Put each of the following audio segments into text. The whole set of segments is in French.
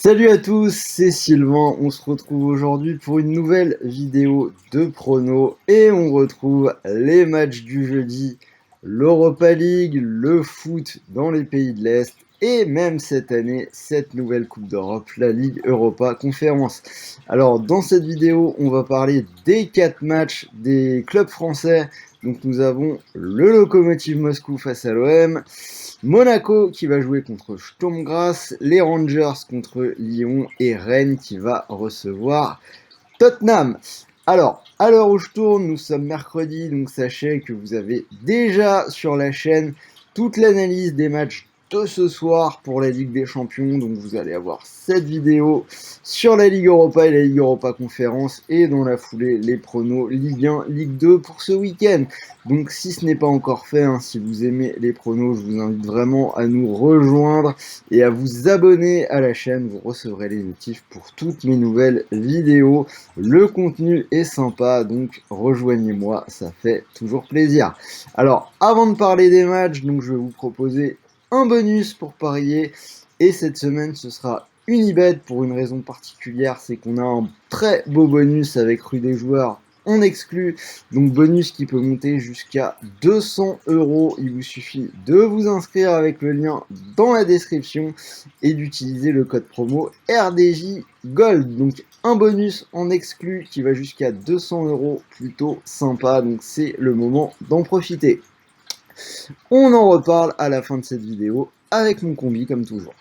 Salut à tous, c'est Sylvain. On se retrouve aujourd'hui pour une nouvelle vidéo de prono et on retrouve les matchs du jeudi, l'Europa League, le foot dans les pays de l'Est et même cette année, cette nouvelle Coupe d'Europe, la Ligue Europa Conférence. Alors dans cette vidéo, on va parler des 4 matchs des clubs français. Donc nous avons le Lokomotiv Moscou face à l'OM, Monaco qui va jouer contre Sturm Graz, les Rangers contre Lyon et Rennes qui va recevoir Tottenham. Alors, à l'heure où je tourne, nous sommes mercredi, donc sachez que vous avez déjà sur la chaîne toute l'analyse des matchs de ce soir pour la Ligue des Champions. Donc vous allez avoir cette vidéo sur la Ligue Europa et la Ligue Europa Conférence et dans la foulée les pronos Ligue 1, Ligue 2 pour ce week-end. Donc si ce n'est pas encore fait, si vous aimez les pronos, je vous invite vraiment à nous rejoindre et à vous abonner à la chaîne. Vous recevrez les notifs pour toutes mes nouvelles vidéos. Le contenu est sympa, donc rejoignez-moi, ça fait toujours plaisir. Alors, avant de parler des matchs, donc je vais vous proposer un bonus pour parier. Et cette semaine, ce sera Unibet pour une raison particulière, c'est qu'on a un très beau bonus avec rue des joueurs en exclu. Donc bonus qui peut monter jusqu'à 200 €. Il vous suffit de vous inscrire avec le lien dans la description et d'utiliser le code promo RDJ Gold. Donc un bonus en exclu qui va jusqu'à 200 €, plutôt sympa. Donc c'est le moment d'en profiter. On en reparle à la fin de cette vidéo avec mon combi comme toujours.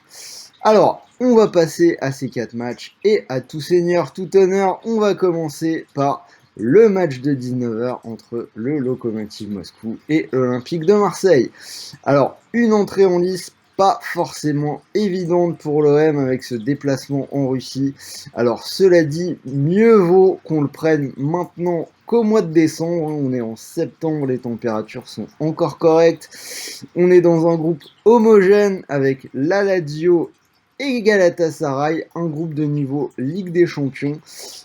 Alors, on va passer à ces 4 matchs et à tout seigneur, tout honneur, on va commencer par le match de 19h entre le Lokomotiv Moscou et l'Olympique de Marseille. Alors, une entrée en lice pas forcément évidente pour l'OM avec ce déplacement en Russie. Alors, cela dit, mieux vaut qu'on le prenne maintenant qu'au mois de décembre. On est en septembre, les températures sont encore correctes. On est dans un groupe homogène avec la Lazio et Galatasaray, un groupe de niveau Ligue des Champions.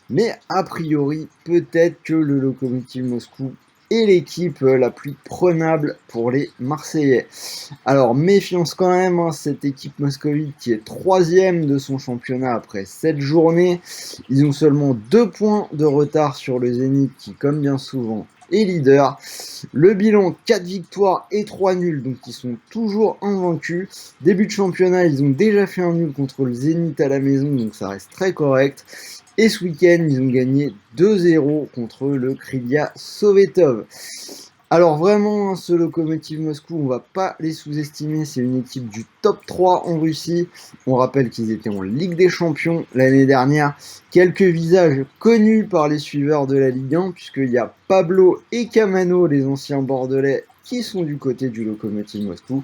Mais a priori, peut-être que le Lokomotiv Moscou est l'équipe la plus prenable pour les Marseillais. Alors méfiance quand même, cette équipe moscovite qui est 3e de son championnat après 7 journées. Ils ont seulement 2 points de retard sur le Zénith qui, comme bien souvent, est leader. Le bilan, 4 victoires et 3 nuls, donc ils sont toujours invaincus. Début de championnat, ils ont déjà fait un nul contre le Zénith à la maison, donc ça reste très correct. Et ce week-end, ils ont gagné 2-0 contre le Krylia Sovetov. Alors vraiment, ce Lokomotiv Moscou, on va pas les sous-estimer, c'est une équipe du top 3 en Russie. On rappelle qu'ils étaient en Ligue des Champions l'année dernière. Quelques visages connus par les suiveurs de la Ligue 1, puisqu'il y a Pablo et Kamano, les anciens bordelais, qui sont du côté du Lokomotiv Moscou.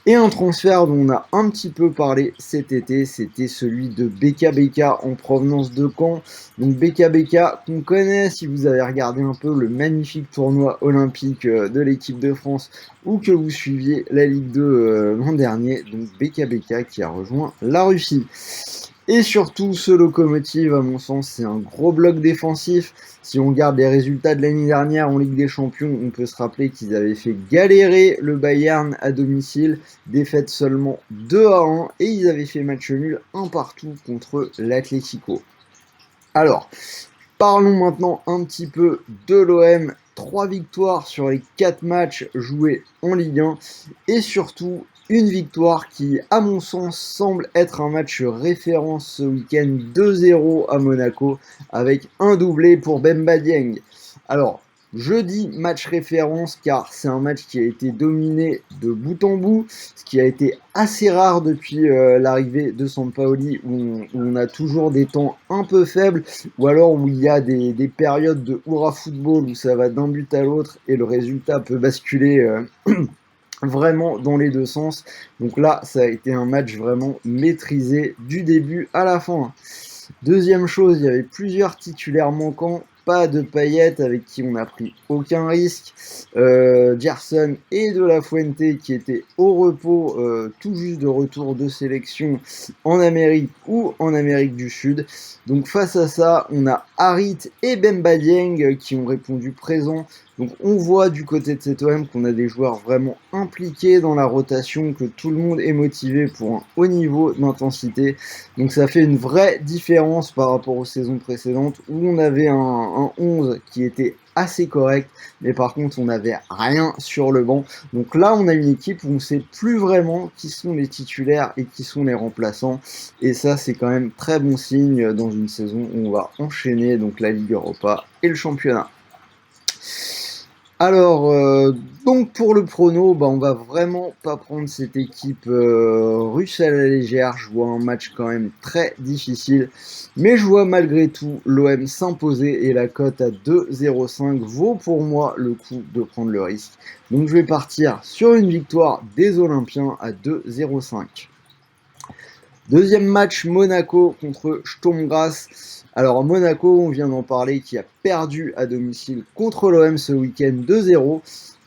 Et un transfert dont on a un petit peu parlé cet été, c'était celui de Beka Beka en provenance de Caen. Donc Beka Beka qu'on connaît si vous avez regardé un peu le magnifique tournoi olympique de l'équipe de France ou que vous suiviez la Ligue 2 l'an dernier. Donc Beka Beka qui a rejoint la Russie. Et surtout, ce Lokomotiv, à mon sens, c'est un gros bloc défensif. Si on regarde les résultats de l'année dernière en Ligue des Champions, on peut se rappeler qu'ils avaient fait galérer le Bayern à domicile, défaite seulement 2-1, et ils avaient fait match nul 1 partout contre l'Atlético. Alors, parlons maintenant un petit peu de l'OM. 3 victoires sur les 4 matchs joués en Ligue 1 et surtout une victoire qui, à mon sens, semble être un match référence ce week-end, 2-0 à Monaco avec un doublé pour Bemba Dieng. Alors, je dis match référence car c'est un match qui a été dominé de bout en bout, ce qui a été assez rare depuis l'arrivée de Sampaoli où on a toujours des temps un peu faibles ou alors où il y a des périodes de hurrah football où ça va d'un but à l'autre et le résultat peut basculer vraiment dans les deux sens. Donc là, ça a été un match vraiment maîtrisé du début à la fin. Deuxième chose, il y avait plusieurs titulaires manquants. Pas de Payet avec qui on n'a pris aucun risque. Gerson et De La Fuente qui étaient au repos, tout juste de retour de sélection en Amérique ou en Amérique du Sud. Donc face à ça, on a Harit et Bemba Dieng qui ont répondu présent. Donc on voit du côté de cet OM qu'on a des joueurs vraiment impliqués dans la rotation, que tout le monde est motivé pour un haut niveau d'intensité. Donc ça fait une vraie différence par rapport aux saisons précédentes où on avait un 11 qui était assez correct, mais par contre on n'avait rien sur le banc. Donc là on a une équipe où on ne sait plus vraiment qui sont les titulaires et qui sont les remplaçants, et ça c'est quand même très bon signe dans une saison où on va enchaîner donc la Ligue Europa et le championnat. Alors, donc pour le prono, on va vraiment pas prendre cette équipe russe à la légère. Je vois un match quand même très difficile, mais je vois malgré tout l'OM s'imposer et la cote à 2,05 vaut pour moi le coup de prendre le risque. Donc je vais partir sur une victoire des Olympiens à 2,05. Deuxième match, Monaco contre Sturm Graz. Alors Monaco, on vient d'en parler, qui a perdu à domicile contre l'OM ce week-end 2-0.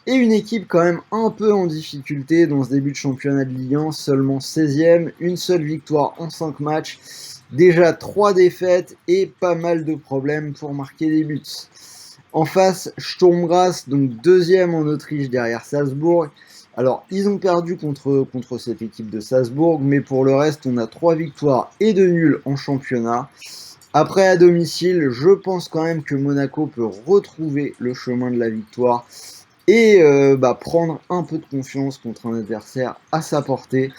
Et une équipe quand même un peu en difficulté dans ce début de championnat de Ligue 1, seulement 16e, une seule victoire en 5 matchs, déjà 3 défaites et pas mal de problèmes pour marquer des buts. En face, Sturm Graz, donc deuxième en Autriche derrière Salzbourg. Alors, ils ont perdu contre cette équipe de Salzbourg, mais pour le reste, on a 3 victoires et 2 nuls en championnat. Après, à domicile, je pense quand même que Monaco peut retrouver le chemin de la victoire et prendre un peu de confiance contre un adversaire à sa portée.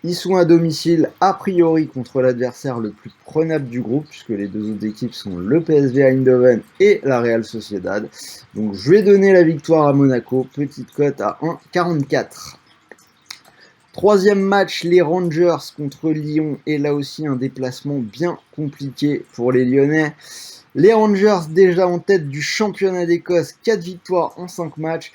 Ils sont à domicile, a priori, contre l'adversaire le plus prenable du groupe, puisque les deux autres équipes sont le PSV Eindhoven et la Real Sociedad. Donc je vais donner la victoire à Monaco, petite cote à 1,44. Troisième match, les Rangers contre Lyon, et là aussi un déplacement bien compliqué pour les Lyonnais. Les Rangers déjà en tête du championnat d'Écosse, 4 victoires en 5 matchs.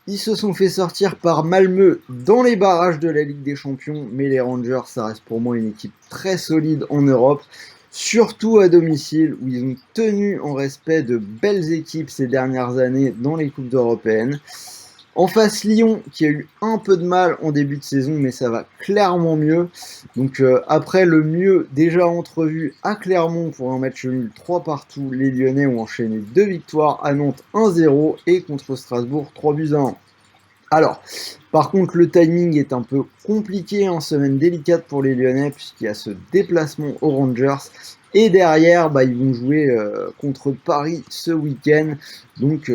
Ils se sont fait sortir par Malmö dans les barrages de la Ligue des Champions, mais les Rangers, ça reste pour moi une équipe très solide en Europe, surtout à domicile, où ils ont tenu en respect de belles équipes ces dernières années dans les coupes européennes. En face, Lyon, qui a eu un peu de mal en début de saison, mais ça va clairement mieux. Donc après le mieux déjà entrevu à Clermont pour un match nul 3 partout, les Lyonnais ont enchaîné 2 victoires, à Nantes 1-0 et contre Strasbourg 3-1. Alors, par contre, le timing est un peu compliqué en semaine délicate pour les Lyonnais, puisqu'il y a ce déplacement aux Rangers. Et derrière, ils vont jouer contre Paris ce week-end. Donc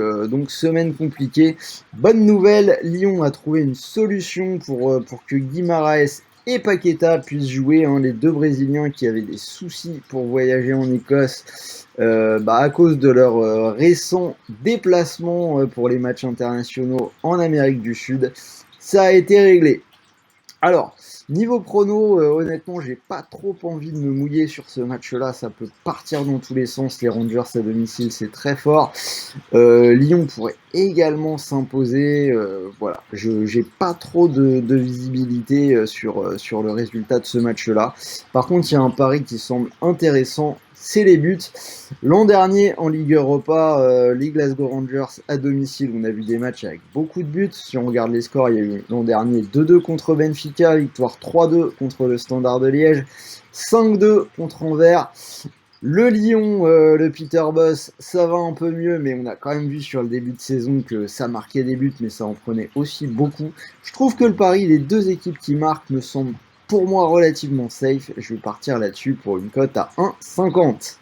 semaine compliquée. Bonne nouvelle, Lyon a trouvé une solution pour que Guimaraes et Paqueta puissent jouer, les deux Brésiliens qui avaient des soucis pour voyager en Écosse à cause de leur récent déplacement pour les matchs internationaux en Amérique du Sud. Ça a été réglé. Alors, niveau prono, honnêtement, j'ai pas trop envie de me mouiller sur ce match-là. Ça peut partir dans tous les sens. Les Rangers à domicile, c'est très fort. Lyon pourrait également s'imposer. Voilà, j'ai pas trop de visibilité sur le résultat de ce match-là. Par contre, il y a un pari qui semble intéressant. C'est les buts. L'an dernier, en Ligue Europa, les Glasgow Rangers à domicile, on a vu des matchs avec beaucoup de buts. Si on regarde les scores, il y a eu l'an dernier 2-2 contre Benfica, victoire 3-2 contre le Standard de Liège, 5-2 contre Anvers. Le Lyon, le Peter Bosz, ça va un peu mieux, mais on a quand même vu sur le début de saison que ça marquait des buts, mais ça en prenait aussi beaucoup. Je trouve que le pari, les deux équipes qui marquent, me semble pour moi relativement safe. Je vais partir là-dessus pour une cote à 1,50.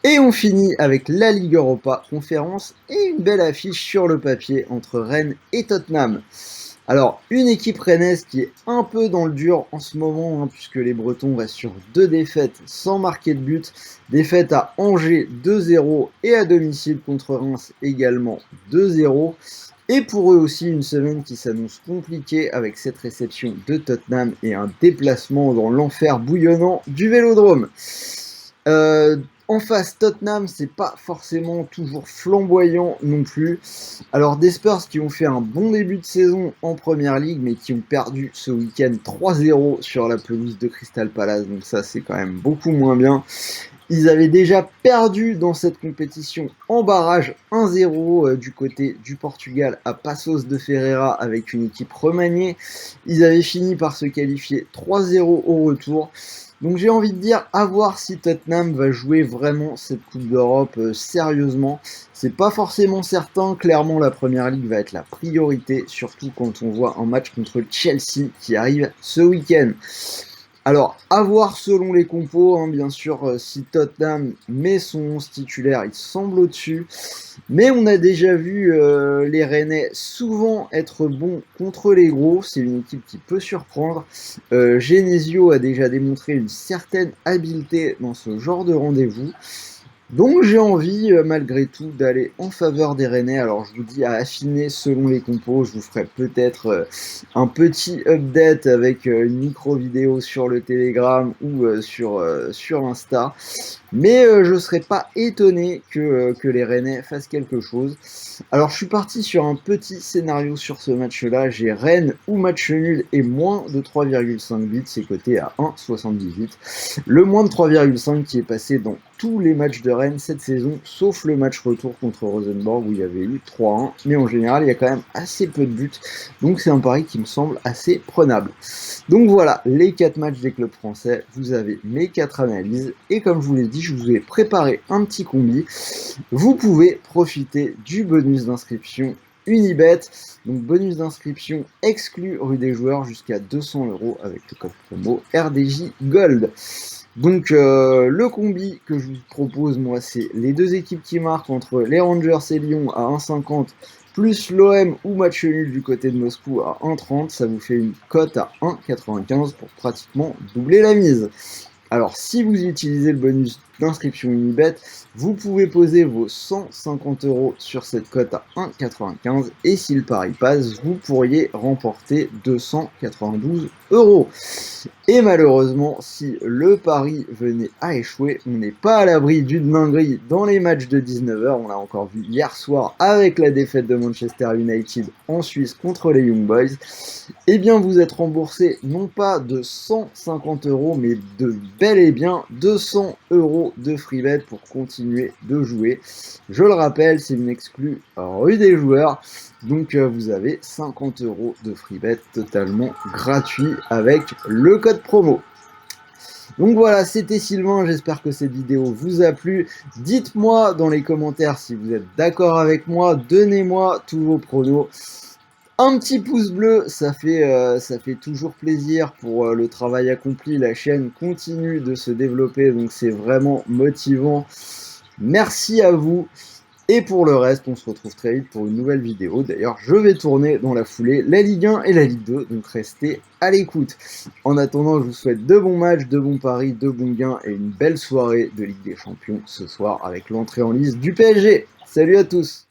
Et on finit avec la Ligue Europa conférence et une belle affiche sur le papier entre Rennes et Tottenham. Alors, une équipe rennaise qui est un peu dans le dur en ce moment, puisque les Bretons restent sur 2 défaites sans marquer de but. Défaite à Angers 2-0 et à domicile contre Reims également 2-0. Et pour eux aussi, une semaine qui s'annonce compliquée avec cette réception de Tottenham et un déplacement dans l'enfer bouillonnant du Vélodrome. En face, Tottenham, c'est pas forcément toujours flamboyant non plus. Alors des Spurs qui ont fait un bon début de saison en Première Ligue, mais qui ont perdu ce week-end 3-0 sur la pelouse de Crystal Palace, donc ça c'est quand même beaucoup moins bien. Ils avaient déjà perdu dans cette compétition en barrage 1-0 du côté du Portugal à Passos de Ferreira avec une équipe remaniée. Ils avaient fini par se qualifier 3-0 au retour. Donc j'ai envie de dire, à voir si Tottenham va jouer vraiment cette Coupe d'Europe sérieusement. C'est pas forcément certain, clairement la Première Ligue va être la priorité, surtout quand on voit un match contre Chelsea qui arrive ce week-end. Alors, à voir selon les compos, hein, bien sûr, si Tottenham met son 11 titulaire, il semble au-dessus. Mais on a déjà vu les Rennais souvent être bons contre les gros, c'est une équipe qui peut surprendre. Genesio a déjà démontré une certaine habileté dans ce genre de rendez-vous. Donc j'ai envie, malgré tout, d'aller en faveur des Rennais. Alors je vous dis à affiner selon les compos, je vous ferai peut-être un petit update avec une micro-vidéo sur le Telegram ou sur Insta. Mais je ne serais pas étonné que les Rennais fassent quelque chose. Alors je suis parti sur un petit scénario sur ce match-là. J'ai Rennes ou match nul et moins de 3,5 buts, c'est coté à 1,78. Le moins de 3,5 qui est passé dans tous les matchs de Rennes cette saison, sauf le match retour contre Rosenborg où il y avait eu 3-1. Mais en général, il y a quand même assez peu de buts. Donc c'est un pari qui me semble assez prenable. Donc voilà, les 4 matchs des clubs français, vous avez mes 4 analyses. Et comme je vous l'ai dit, je vous ai préparé un petit combi. Vous pouvez profiter du bonus d'inscription Unibet. Donc bonus d'inscription exclu rue des joueurs jusqu'à 200 € avec le code promo RDJ Gold. Donc le combi que je vous propose, moi, c'est les deux équipes qui marquent entre les Rangers et Lyon à 1,50 plus l'OM ou match nul du côté de Moscou à 1,30. Ça vous fait une cote à 1,95 pour pratiquement doubler la mise. Alors, si vous utilisez le bonus d'inscription Unibet, vous pouvez poser vos 150 € sur cette cote à 1,95 et si le pari passe, vous pourriez remporter 292 €. Et malheureusement, si le pari venait à échouer, on n'est pas à l'abri d'une dinguerie dans les matchs de 19 h. On l'a encore vu hier soir avec la défaite de Manchester United en Suisse contre les Young Boys. Eh bien, vous êtes remboursé non pas de 150 € mais de bel et bien 200 € de free bet pour continuer de jouer. Je le rappelle, c'est une exclue rue des joueurs. Donc vous avez 50 € de free bet totalement gratuit avec le code promo. Donc voilà, c'était Sylvain, j'espère que cette vidéo vous a plu. Dites-moi dans les commentaires si vous êtes d'accord avec moi, donnez-moi tous vos pronos. Un petit pouce bleu, ça fait toujours plaisir pour le travail accompli. La chaîne continue de se développer, donc c'est vraiment motivant. Merci à vous. Et pour le reste, on se retrouve très vite pour une nouvelle vidéo. D'ailleurs, je vais tourner dans la foulée la Ligue 1 et la Ligue 2, donc restez à l'écoute. En attendant, je vous souhaite de bons matchs, de bons paris, de bons gains et une belle soirée de Ligue des Champions ce soir avec l'entrée en lice du PSG. Salut à tous!